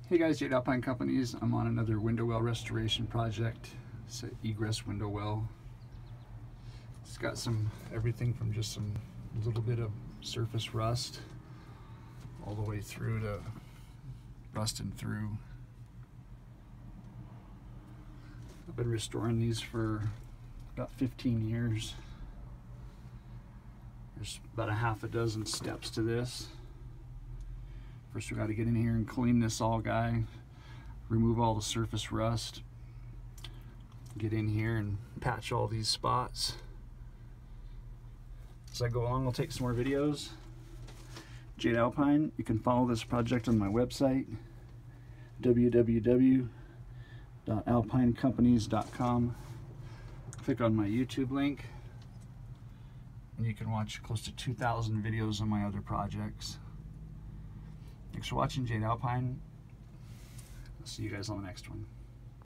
Hey guys, Jade Alpine Companies. I'm on another window well restoration project. It's an egress window well. It's got everything from just some little bit of surface rust all the way through to rusting through. I've been restoring these for about 15 years. There's about a half a dozen steps to this. First we got to get in here and clean this all guy, remove all the surface rust, get in here and patch all these spots. As I go along, I'll take some more videos. Jade Alpine, you can follow this project on my website, www.alpinecompanies.com. Click on my YouTube link, and you can watch close to 2,000 videos on my other projects. Thanks for watching, Jade Alpine. I'll see you guys on the next one.